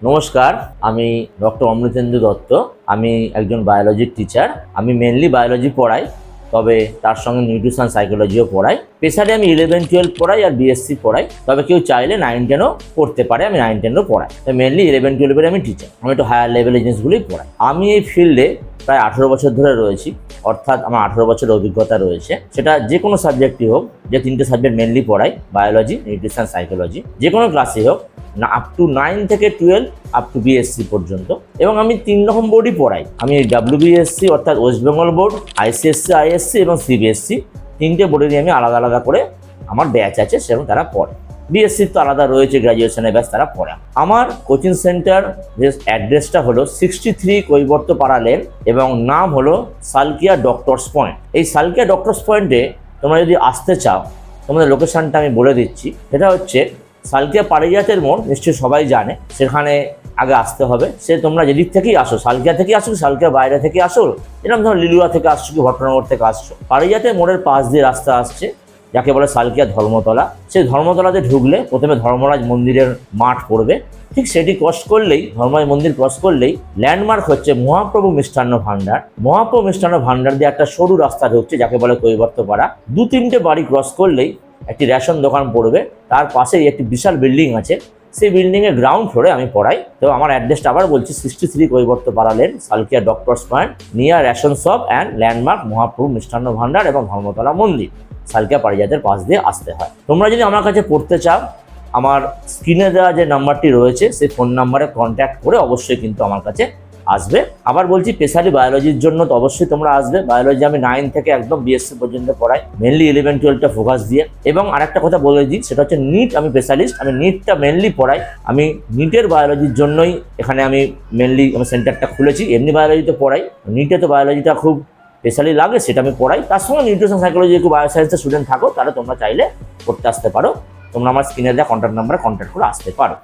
নমস্কার, আমি ডক্টর অমৃতেন্দু দত্ত। আমি একজন বায়োলজির টিচার। আমি মেনলি বায়োলজি পড়াই, তবে তার সঙ্গে নিউট্রিশন সাইকোলজিও পড়াই। পেশারে আমি 11-12 পড়াই আর বিএসসি পড়াই। তবে কেউ চাইলে 9-10ও পড়তে পারে, আমি 9-10ও পড়াই। তো মেনলি 11-12-এর আমি টিচার। আমি একটু হায়ার লেভেলের জিনিসগুলোই পড়াই। আমি এই ফিল্ডে প্রায় 18 বছর ধরে রয়েছি, অর্থাৎ আমার 18 বছরের অভিজ্ঞতা রয়েছে। সেটা যে কোনো সাবজেক্টই হোক, যে 3টে সাবজেক্ট মেনলি পড়াই, বায়োলজি, নিউট্রিশন, সাইকোলজি, যে কোনো ক্লাসই হোক, না আপ টু 9 থেকে 12 আপ টু বিএসসি পর্যন্ত। এবং আমি 3 রকম বোর্ডই পড়াই। আমি WBSC অর্থাৎ West Bengal board, ICSE, ISC এবং CBSC 3টে বোর্ডেরই আমি আলাদা আলাদা করে আমার ব্যাচ আছে, সেরকম তারা পড়ে। বিএসসি তো আলাদা রয়েছে, গ্র্যাজুয়েশনের ব্যাচ, তারা পড়ে। আমার কোচিং সেন্টার যে অ্যাড্রেসটা হলো 63 কৈবর্ত পাড়া লেন এবং নাম হলো সালকিয়া ডক্টরস পয়েন্ট। এই সালকিয়া ডক্টরস পয়েন্টে তোমরা যদি আসতে চাও, তোমাদের লোকেশনটা আমি বলে দিচ্ছি। সেটা হচ্ছে সালকিয়া পারিজাতের মোড়, নিশ্চয়ই সবাই জানে। সেখানে আগে আসতে হবে। সে তোমরা যেদিক থেকেই আসো, সালকিয়া থেকে আসো, সালকিয়া বাইরে থেকে আসো, এরকম ধরো লিলুয়া থেকে আসছো কি ঘটনানগর থেকে আসছো, পারিজাতের মোড়ের পাশ দিয়ে রাস্তা আসছে, যাকে বলে সালকিয়া ধর্মতলা। সেই ধর্মতলাতে ঢুকলে প্রথমে ধর্মরাজ মন্দিরের মাঠ পড়বে। ঠিক সেটি ক্রস করলেই, ধর্মরাজ মন্দির ক্রস করলেই ল্যান্ডমার্ক হচ্ছে মহাপ্রভু মিষ্টান্ন ভাণ্ডার। মহাপ্রভু মিষ্টান্ন ভাণ্ডার দিয়ে একটা সরু রাস্তা ঢুকছে, যাকে বলে কৈবর্ত পাড়া। 2-3টে বাড়ি ক্রস করলেই একটি রেশন দোকান পড়বে। তার পাশেই একটি বিশাল বিল্ডিং আছে, সেই বিল্ডিংয়ের গ্রাউন্ড ফ্লোরে আমি পড়াই। তো আমার অ্যাড্রেসটা আবার বলছি, 63 কৈবর্ত পাড়া lane, Salkia doctors point, near ration shop and landmark Mahaprabhu Mishtanna Bhandar এবং ধর্মতলা মন্দির। সালকিয়া পারিজাতের পাশ দিয়ে আসতে হয়। তোমরা যদি আমার কাছে পড়তে চাও, আমার স্ক্রিনে দেওয়া যে নাম্বারটি রয়েছে সেই ফোন নাম্বারে কন্ট্যাক্ট করে অবশ্যই কিন্তু আমার কাছে আসবে। আবার বলছি, স্পেশালি বায়োলজির জন্য তো অবশ্যই তোমরা আসবে। বায়োলজি আমি 9 থেকে একদম বিএসসি পর্যন্ত পড়াই, মেনলি 11-12টা ফোকাস দিয়ে। এবং আরেকটা কথা বলে দিই, সেটা হচ্ছে নিট আমি স্পেশালিস্ট। আমি নিটটা মেনলি পড়াই। আমি নিটের বায়োলজির জন্যই এখানে আমি মেনলি আমার সেন্টারটা খুলেছি। এমনি বায়োলজি তো পড়াই, নিটে তো বায়োলজিটা খুব স্পেশালি লাগে, সেটা আমি পড়াই। তার সঙ্গে নিউট্রিশন সাইকোলজি, একটু বায়োসায়েন্সের স্টুডেন্ট থাকো, তাহলে তোমরা চাইলে পড়তে আসতে পারো। তোমরা আমার স্ক্রিনে দেওয়া কন্ট্যাক্ট নাম্বারে কন্ট্যাক্ট করে আসতে পারো।